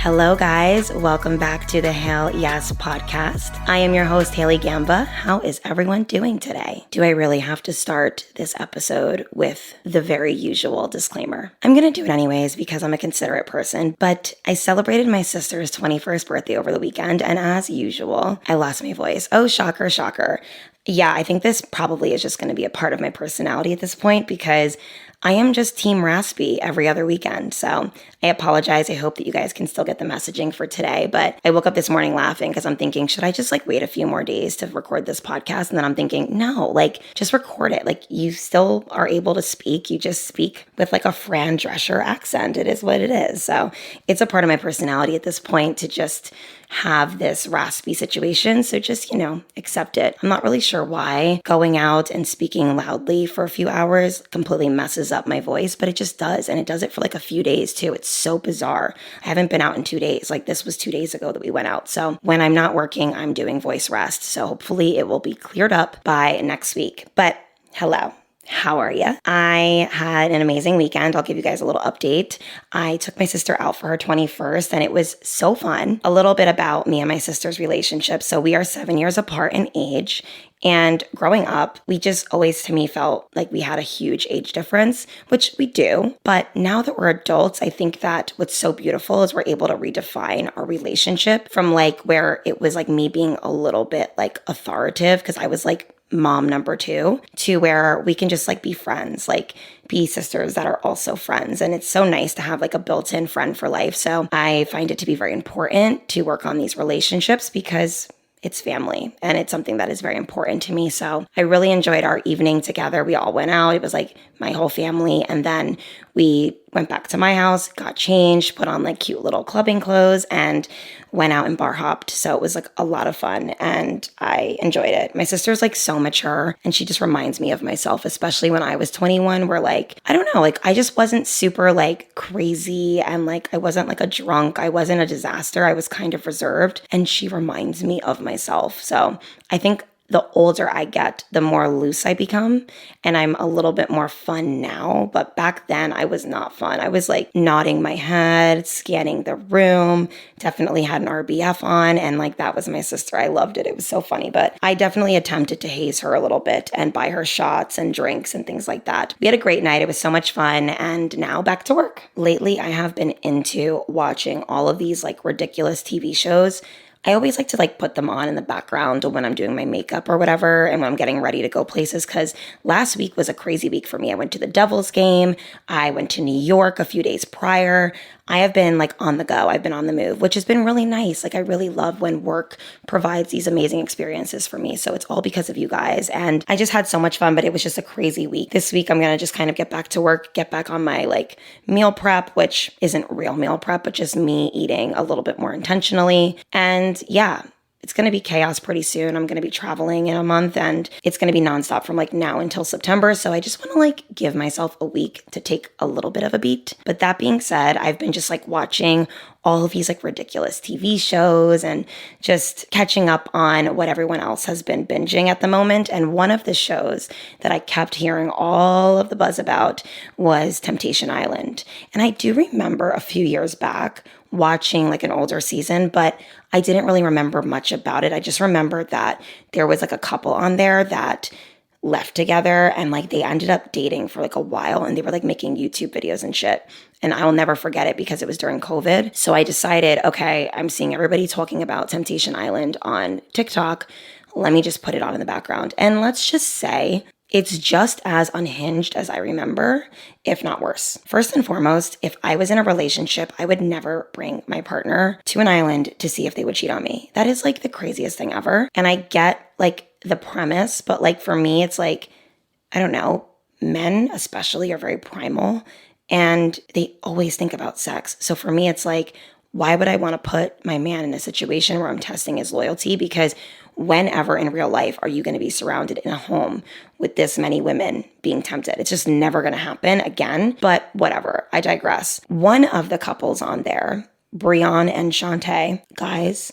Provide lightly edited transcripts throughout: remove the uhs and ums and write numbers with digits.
Hello, guys. Welcome back to the Hail Yes podcast. I am your host, Hailey Gamba. How is everyone doing today? Do I really have to start this episode with the very usual disclaimer? I'm going to do it anyways because I'm a considerate person, but I celebrated my sister's 21st birthday over the weekend, and as usual, I lost my voice. Oh, shocker, shocker. Yeah, I think this probably is just going to be a part of my personality at this point because I am just team raspy every other weekend. So I apologize. I hope that you guys can still get the messaging for today. But I woke up this morning laughing because I'm thinking, should I just wait a few more days to record this podcast? And then I'm thinking, no, just record it. You still are able to speak. You just speak with a Fran Drescher accent. It is what it is. So it's a part of my personality at this point to just have this raspy situation. So just, accept it. I'm not really sure why going out and speaking loudly for a few hours completely messes up my voice, but it just does. And it does it for a few days too. It's so bizarre. I haven't been out in 2 days. This was 2 days ago that we went out. So when I'm not working, I'm doing voice rest. So hopefully it will be cleared up by next week. But hello. How are you? I had an amazing weekend. I'll give you guys a little update. I took my sister out for her 21st and it was so fun. A little bit about me and my sister's relationship. So we are 7 years apart in age. And growing up, we just always, to me, felt like we had a huge age difference, which we do. But now that we're adults, I think that what's so beautiful is we're able to redefine our relationship from where it was me being a little bit authoritative because I was mom number two to where we can just be friends, be sisters that are also friends. And it's so nice to have a built-in friend for life. So I find it to be very important to work on these relationships because it's family and it's something that is very important to me. So I really enjoyed our evening together. We all went out. It was my whole family. And then we went back to my house, got changed, put on cute little clubbing clothes and went out and bar hopped. So it was a lot of fun and I enjoyed it. My sister's so mature and she just reminds me of myself, especially when I was 21, where I don't know, I just wasn't super crazy and I wasn't a drunk. I wasn't a disaster. I was kind of reserved and she reminds me of myself. So I think the older I get, the more loose I become. And I'm a little bit more fun now. But back then, I was not fun. I was nodding my head, scanning the room, definitely had an RBF on. And that was my sister. I loved it. It was so funny. But I definitely attempted to haze her a little bit and buy her shots and drinks and things like that. We had a great night. It was so much fun. And now back to work. Lately, I have been into watching all of these ridiculous TV shows. I always like to put them on in the background when I'm doing my makeup or whatever and when I'm getting ready to go places because last week was a crazy week for me. I went to the Devils game. I went to New York a few days prior. I have been on the go. I've been on the move, which has been really nice. I really love when work provides these amazing experiences for me. So it's all because of you guys. And I just had so much fun, but it was just a crazy week. This week, I'm going to just kind of get back to work, get back on my meal prep, which isn't real meal prep, but just me eating a little bit more intentionally. And yeah, it's going to be chaos pretty soon. I'm going to be traveling in a month and it's going to be nonstop from now until September. So I just want to give myself a week to take a little bit of a beat. But that being said, I've been just watching all of these ridiculous TV shows and just catching up on what everyone else has been binging at the moment. And one of the shows that I kept hearing all of the buzz about was Temptation Island. And I do remember a few years back watching an older season, but I didn't really remember much about it. I just remembered that there was a couple on there that left together and they ended up dating for a while and they were making YouTube videos and shit. And I'll never forget it because it was during COVID. So I decided, okay, I'm seeing everybody talking about Temptation Island on TikTok. Let me just put it on in the background. And let's just say it's just as unhinged as I remember, if not worse. First and foremost, if I was in a relationship, I would never bring my partner to an island to see if they would cheat on me. That is the craziest thing ever. And I get the premise, but for me, it's I don't know, men especially are very primal and they always think about sex. So for me, it's why would I want to put my man in a situation where I'm testing his loyalty? Because whenever in real life are you going to be surrounded in a home with this many women being tempted? It's just never going to happen again, but whatever. I digress. One of the couples on there, Brian and Shantae, guys,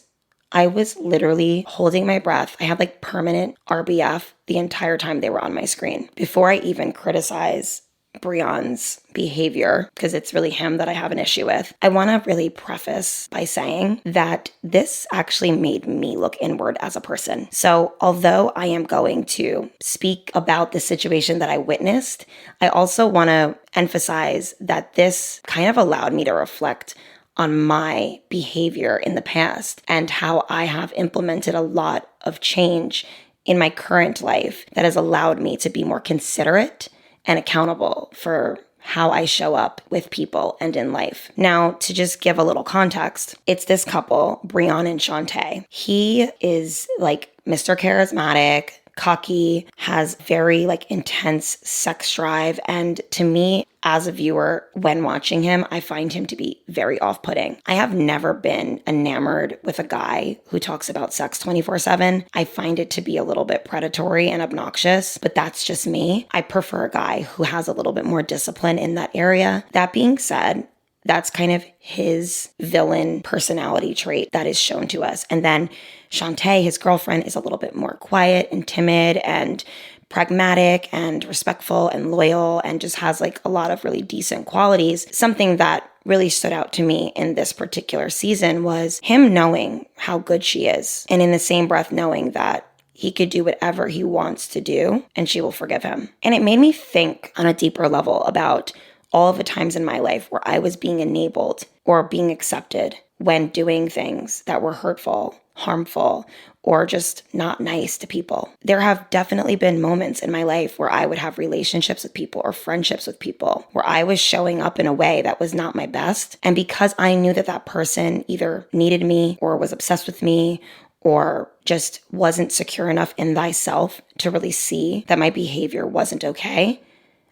I was literally holding my breath. I had permanent RBF the entire time they were on my screen. Before I even criticize Breon's behavior, because it's really him that I have an issue with, I want to really preface by saying that this actually made me look inward as a person. So although I am going to speak about the situation that I witnessed, I also want to emphasize that this kind of allowed me to reflect on my behavior in the past and how I have implemented a lot of change in my current life that has allowed me to be more considerate and accountable for how I show up with people and in life. Now, to just give a little context, it's this couple, Breon and Shantae. He is like Mr. Charismatic, cocky, has very like intense sex drive. And to me, as a viewer, when watching him, I find him to be very off-putting. I have never been enamored with a guy who talks about sex 24/7. I find it to be a little bit predatory and obnoxious, but that's just me. I prefer a guy who has a little bit more discipline in that area. That being said, that's kind of his villain personality trait that is shown to us. And then Shantae, his girlfriend, is a little bit more quiet and timid and pragmatic and respectful and loyal and just has like a lot of really decent qualities. Something that really stood out to me in this particular season was him knowing how good she is, and in the same breath knowing that he could do whatever he wants to do and she will forgive him. And it made me think on a deeper level about all of the times in my life where I was being enabled or being accepted when doing things that were hurtful, harmful, or just not nice to people. There have definitely been moments in my life where I would have relationships with people or friendships with people where I was showing up in a way that was not my best. And because I knew that that person either needed me or was obsessed with me or just wasn't secure enough in thyself to really see that my behavior wasn't okay,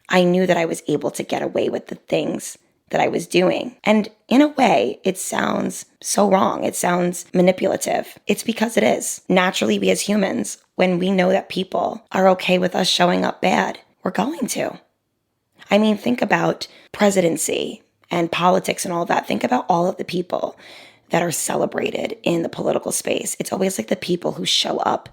I knew that I was able to get away with the things that I was doing. And in a way, it sounds so wrong. It sounds manipulative. It's because it is. Naturally, we as humans, when we know that people are okay with us showing up bad, we're going to. I mean, think about presidency and politics and all that. Think about all of the people that are celebrated in the political space. It's always like the people who show up,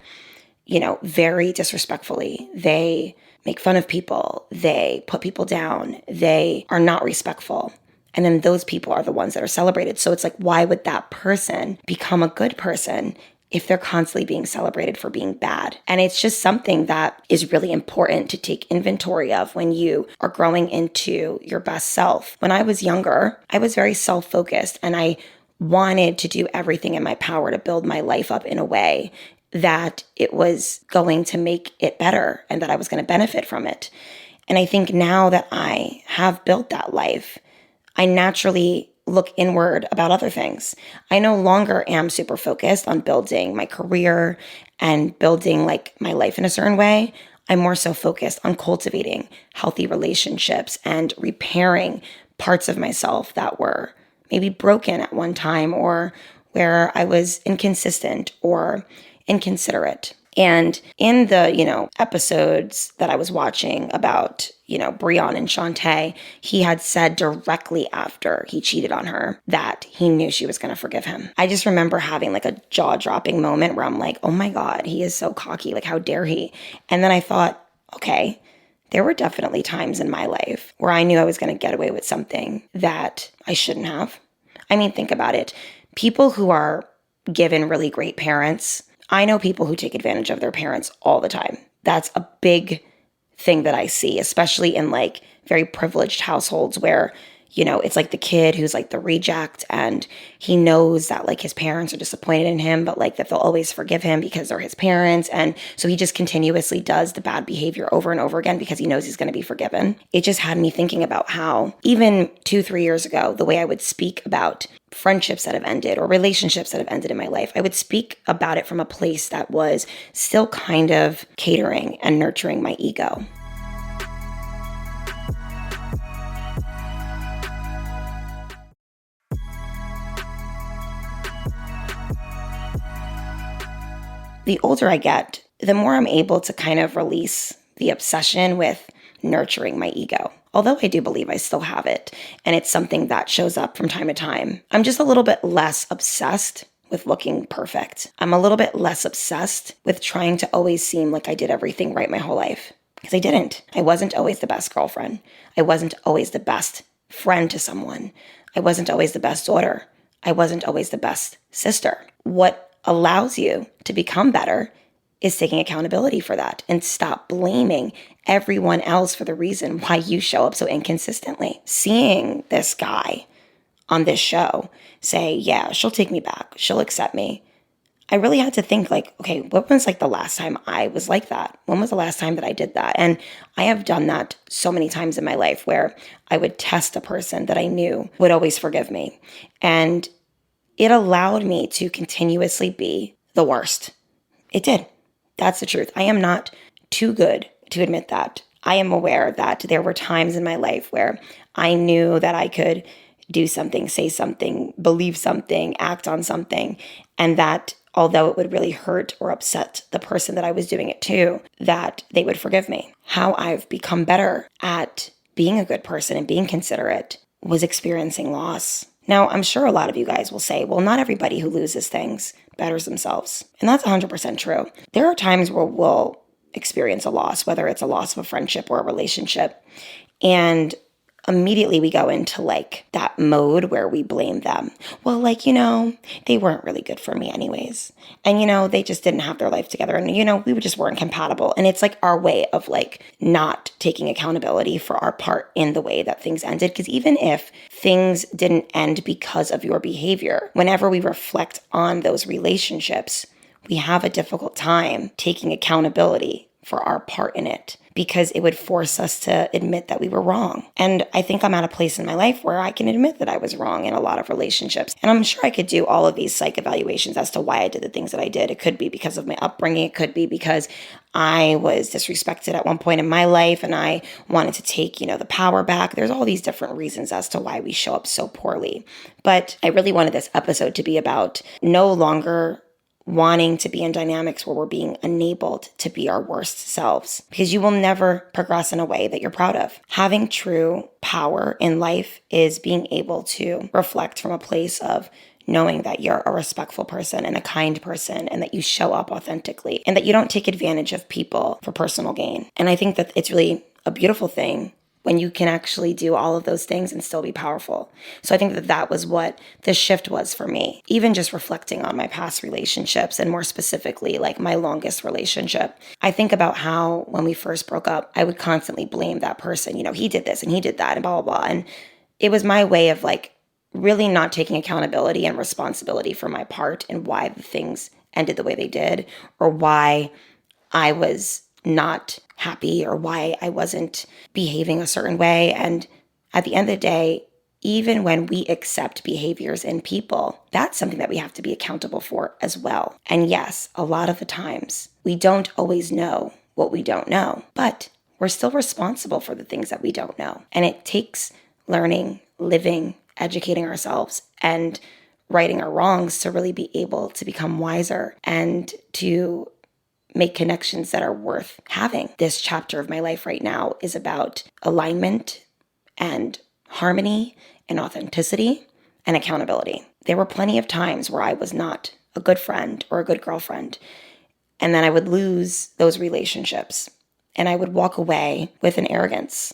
very disrespectfully. They make fun of people, they put people down, they are not respectful. And then those people are the ones that are celebrated. So it's like, why would that person become a good person if they're constantly being celebrated for being bad? And it's just something that is really important to take inventory of when you are growing into your best self. When I was younger, I was very self-focused and I wanted to do everything in my power to build my life up in a way that it was going to make it better and that I was going to benefit from it. And I think now that I have built that life, I naturally look inward about other things. I no longer am super focused on building my career and building like my life in a certain way. I'm more so focused on cultivating healthy relationships and repairing parts of myself that were maybe broken at one time or where I was inconsistent or inconsiderate. And in the, episodes that I was watching about, Breon and Shantae, he had said directly after he cheated on her that he knew she was going to forgive him. I just remember having like a jaw-dropping moment where I'm like, oh my God, he is so cocky. Like, how dare he? And then I thought, okay, there were definitely times in my life where I knew I was going to get away with something that I shouldn't have. I mean, think about it. People who are given really great parents, I know people who take advantage of their parents all the time. That's a big thing that I see, especially in like very privileged households where, it's like the kid who's like the reject and he knows that like his parents are disappointed in him, but like that they'll always forgive him because they're his parents. And so he just continuously does the bad behavior over and over again because he knows he's going to be forgiven. It just had me thinking about how even 2-3 years ago, the way I would speak about friendships that have ended or relationships that have ended in my life, I would speak about it from a place that was still kind of catering and nurturing my ego. The older I get, the more I'm able to kind of release the obsession with nurturing my ego. Although I do believe I still have it, and it's something that shows up from time to time. I'm just a little bit less obsessed with looking perfect. I'm a little bit less obsessed with trying to always seem like I did everything right my whole life. because I didn't. I wasn't always the best girlfriend. I wasn't always the best friend to someone. I wasn't always the best daughter. I wasn't always the best sister. What allows you to become better is taking accountability for that and stop blaming everyone else for the reason why you show up so inconsistently. Seeing this guy on this show say, yeah, she'll take me back, she'll accept me. I really had to think like, okay, what was like the last time I was like that? When was the last time that I did that? And I have done that so many times in my life where I would test a person that I knew would always forgive me. And it allowed me to continuously be the worst. It did. That's the truth. I am not too good to admit that. I am aware that there were times in my life where I knew that I could do something, say something, believe something, act on something, and that although it would really hurt or upset the person that I was doing it to, that they would forgive me. How I've become better at being a good person and being considerate was experiencing loss. Now, I'm sure a lot of you guys will say, well, not everybody who loses things betters themselves. And that's 100% true. There are times where we'll experience a loss, whether it's a loss of a friendship or a relationship. And immediately we go into like that mode where we blame them. Well, like, they weren't really good for me anyways. And, they just didn't have their life together. And, we just weren't compatible. And it's like our way of like not taking accountability for our part in the way that things ended. Because even if things didn't end because of your behavior, whenever we reflect on those relationships, we have a difficult time taking accountability for our part in it, because it would force us to admit that we were wrong. And I think I'm at a place in my life where I can admit that I was wrong in a lot of relationships. And I'm sure I could do all of these psych evaluations as to why I did the things that I did. It could be because of my upbringing. It could be because I was disrespected at one point in my life and I wanted to take, the power back. There's all these different reasons as to why we show up so poorly. But I really wanted this episode to be about no longer wanting to be in dynamics where we're being enabled to be our worst selves, because you will never progress in a way that you're proud of. Having true power in life is being able to reflect from a place of knowing that you're a respectful person and a kind person, and that you show up authentically, and that you don't take advantage of people for personal gain. And I think that it's really a beautiful thing when you can actually do all of those things and still be powerful. So I think that that was what the shift was for me. Even just reflecting on my past relationships, and more specifically, like my longest relationship, I think about how when we first broke up, I would constantly blame that person. He did this and he did that and blah, blah, blah. And it was my way of like really not taking accountability and responsibility for my part in why the things ended the way they did, or why I was not happy, or why I wasn't behaving a certain way. And at the end of the day, even when we accept behaviors in people, that's something that we have to be accountable for as well. And yes, a lot of the times we don't always know what we don't know, but we're still responsible for the things that we don't know. And it takes learning, living, educating ourselves, and righting our wrongs to really be able to become wiser and to make connections that are worth having. This chapter of my life right now is about alignment and harmony and authenticity and accountability. There were plenty of times where I was not a good friend or a good girlfriend, and then I would lose those relationships, and I would walk away with an arrogance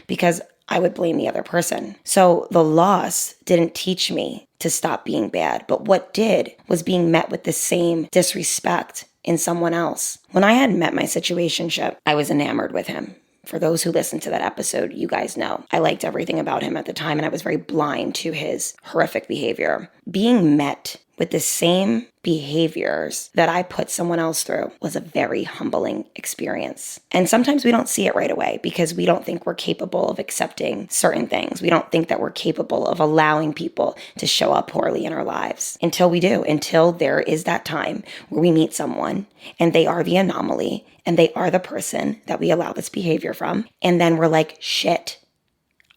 because I would blame the other person. So the loss didn't teach me to stop being bad, but what did was being met with the same disrespect in someone else. When I had met my situationship, I was enamored with him. For those who listened to that episode, you guys know I liked everything about him at the time, and I was very blind to his horrific behavior. Being met with the same behaviors that I put someone else through was a very humbling experience. And sometimes we don't see it right away because we don't think we're capable of accepting certain things. We don't think that we're capable of allowing people to show up poorly in our lives until we do, until there is that time where we meet someone and they are the anomaly and they are the person that we allow this behavior from. And then we're like, shit,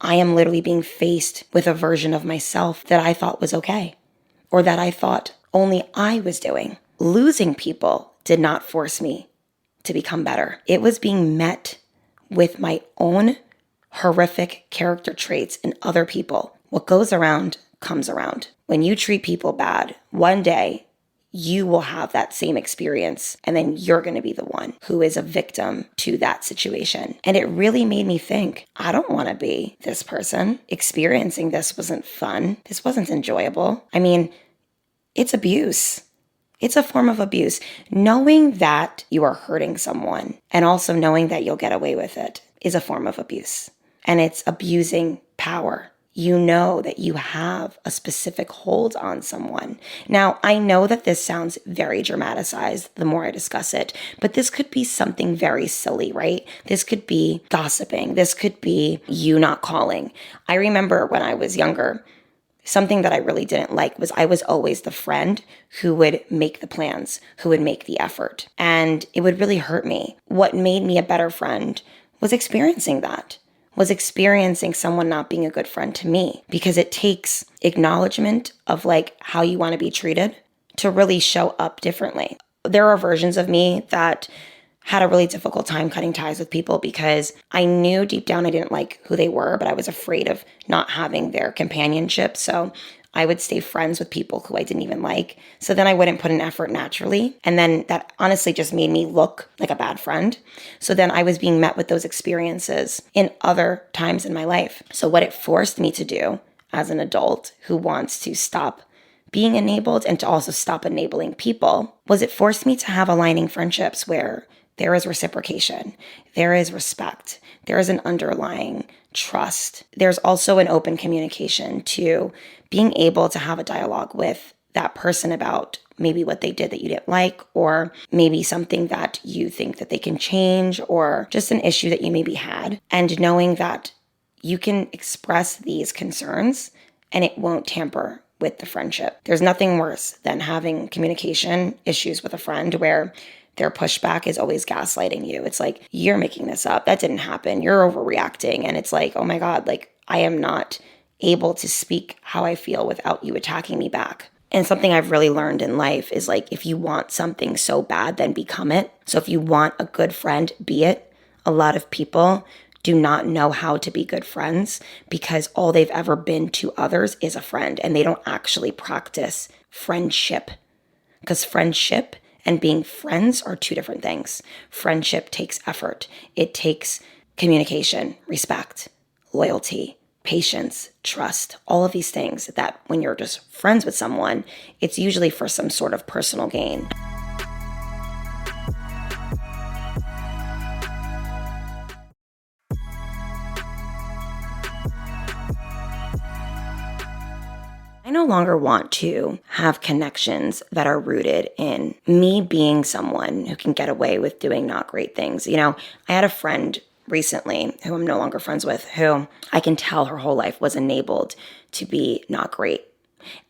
I am literally being faced with a version of myself that I thought was okay, or that I thought only I was doing. Losing people did not force me to become better. It was being met with my own horrific character traits in other people. What goes around comes around. When you treat people bad, one day you will have that same experience, and then you're going to be the one who is a victim to that situation. And it really made me think, I don't want to be this person. Experiencing this wasn't fun. This wasn't enjoyable. I mean, it's abuse. It's a form of abuse. Knowing that you are hurting someone and also knowing that you'll get away with it is a form of abuse. And it's abusing power. You know that you have a specific hold on someone. Now, I know that this sounds very dramatized the more I discuss it, but this could be something very silly, right? This could be gossiping. This could be you not calling. I remember when I was younger, something that I really didn't like was I was always the friend who would make the plans, who would make the effort. And it would really hurt me. What made me a better friend was experiencing that, was experiencing someone not being a good friend to me, because it takes acknowledgement of like how you want to be treated to really show up differently. There are versions of me that had a really difficult time cutting ties with people because I knew deep down I didn't like who they were, but I was afraid of not having their companionship. So I would stay friends with people who I didn't even like. So then I wouldn't put in effort naturally. And then that honestly just made me look like a bad friend. So then I was being met with those experiences in other times in my life. So what it forced me to do as an adult who wants to stop being enabled and to also stop enabling people was it forced me to have aligning friendships where there is reciprocation, there is respect, there is an underlying trust. There's also an open communication to being able to have a dialogue with that person about maybe what they did that you didn't like, or maybe something that you think that they can change, or just an issue that you maybe had. And knowing that you can express these concerns and it won't tamper with the friendship. There's nothing worse than having communication issues with a friend where their pushback is always gaslighting you. It's like, you're making this up. That didn't happen. You're overreacting. And it's like, oh my God, like I am not able to speak how I feel without you attacking me back. And something I've really learned in life is like, if you want something so bad, then become it. So if you want a good friend, be it. A lot of people do not know how to be good friends because all they've ever been to others is a friend, and they don't actually practice friendship. Because friendship and being friends are two different things. Friendship takes effort. It takes communication, respect, loyalty, patience, trust, all of these things that when you're just friends with someone, it's usually for some sort of personal gain. I no longer want to have connections that are rooted in me being someone who can get away with doing not great things. You know, I had a friend recently who I'm no longer friends with, who I can tell her whole life was enabled to be not great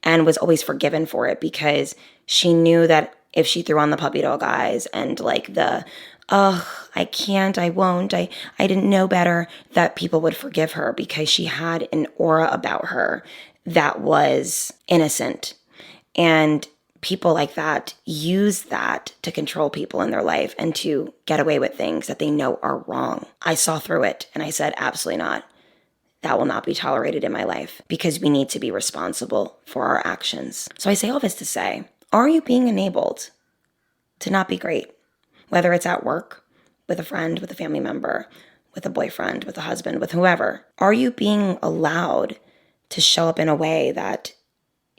and was always forgiven for it because she knew that if she threw on the puppy dog eyes and like I can't, I won't, I didn't know better, that people would forgive her because she had an aura about her that was innocent. And people like that use that to control people in their life and to get away with things that they know are wrong. I saw through it and I said, absolutely not. That will not be tolerated in my life because we need to be responsible for our actions. So I say all this to say, are you being enabled to not be great? Whether it's at work, with a friend, with a family member, with a boyfriend, with a husband, with whoever. Are you being allowed to show up in a way that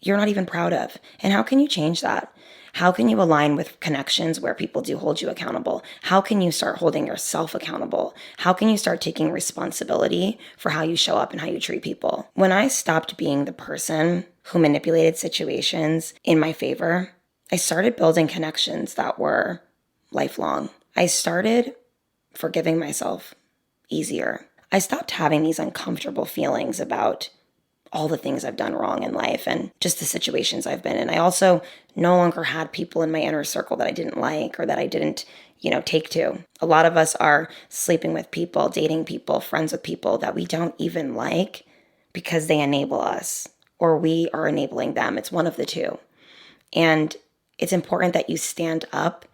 you're not even proud of? And how can you change that? How can you align with connections where people do hold you accountable? How can you start holding yourself accountable? How can you start taking responsibility for how you show up and how you treat people? When I stopped being the person who manipulated situations in my favor, I started building connections that were lifelong. I started forgiving myself easier. I stopped having these uncomfortable feelings about all the things I've done wrong in life and just the situations I've been in. I also no longer had people in my inner circle that I didn't like or that I didn't, take to. A lot of us are sleeping with people, dating people, friends with people that we don't even like because they enable us or we are enabling them. It's one of the two. And it's important that you stand up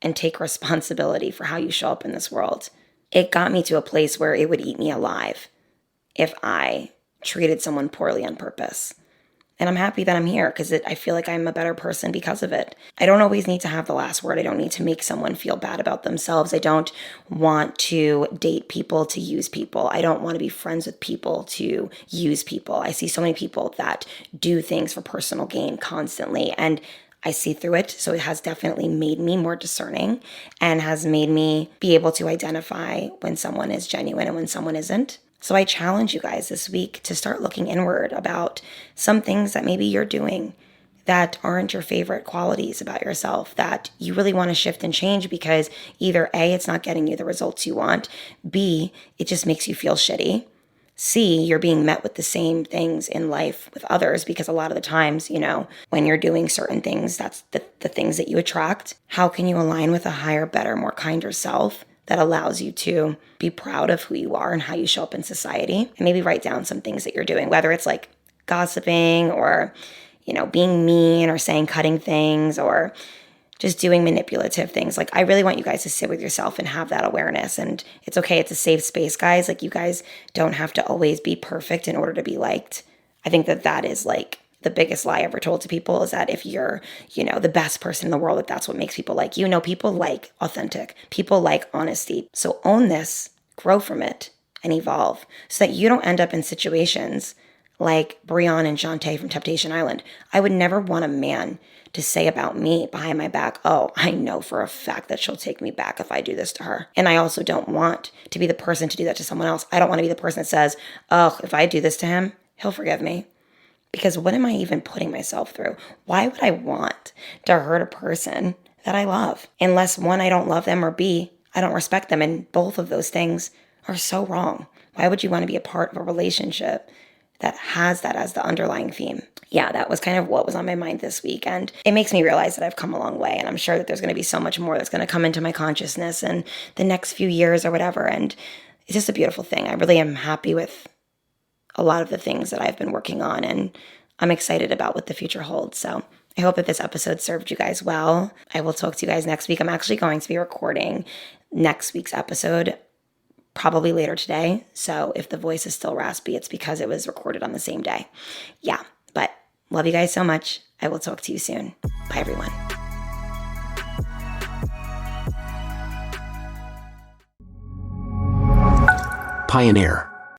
and take responsibility for how you show up in this world. It got me to a place where it would eat me alive if I treated someone poorly on purpose. And I'm happy that I'm here because I feel like I'm a better person because of it. I don't always need to have the last word. I don't need to make someone feel bad about themselves. I don't want to date people to use people. I don't want to be friends with people to use people. I see so many people that do things for personal gain constantly, and I see through it. So it has definitely made me more discerning and has made me be able to identify when someone is genuine and when someone isn't. So I challenge you guys this week to start looking inward about some things that maybe you're doing that aren't your favorite qualities about yourself that you really want to shift and change because either A, it's not getting you the results you want, B, it just makes you feel shitty, C, you're being met with the same things in life with others because a lot of the times, when you're doing certain things, that's the things that you attract. How can you align with a higher, better, more kinder self that allows you to be proud of who you are and how you show up in society? And maybe write down some things that you're doing, whether it's like gossiping or, being mean or saying cutting things or just doing manipulative things. Like, I really want you guys to sit with yourself and have that awareness. And it's okay. It's a safe space, guys. Like, you guys don't have to always be perfect in order to be liked. I think that is like the biggest lie ever told to people, is that if you're, the best person in the world, that's what makes people like you. No, people like authentic. People like honesty. So own this, grow from it, and evolve so that you don't end up in situations like Brianne and Shantae from Temptation Island. I would never want a man to say about me behind my back, oh, I know for a fact that she'll take me back if I do this to her. And I also don't want to be the person to do that to someone else. I don't want to be the person that says, oh, if I do this to him, he'll forgive me. Because what am I even putting myself through? Why would I want to hurt a person that I love? Unless one, I don't love them, or B, I don't respect them. And both of those things are so wrong. Why would you want to be a part of a relationship that has that as the underlying theme? Yeah, that was kind of what was on my mind this week. And it makes me realize that I've come a long way. And I'm sure that there's going to be so much more that's going to come into my consciousness in the next few years or whatever. And it's just a beautiful thing. I really am happy with a lot of the things that I've been working on. And I'm excited about what the future holds. So I hope that this episode served you guys well. I will talk to you guys next week. I'm actually going to be recording next week's episode probably later today. So if the voice is still raspy, it's because it was recorded on the same day. Yeah, but love you guys so much. I will talk to you soon. Bye, everyone. Pioneer.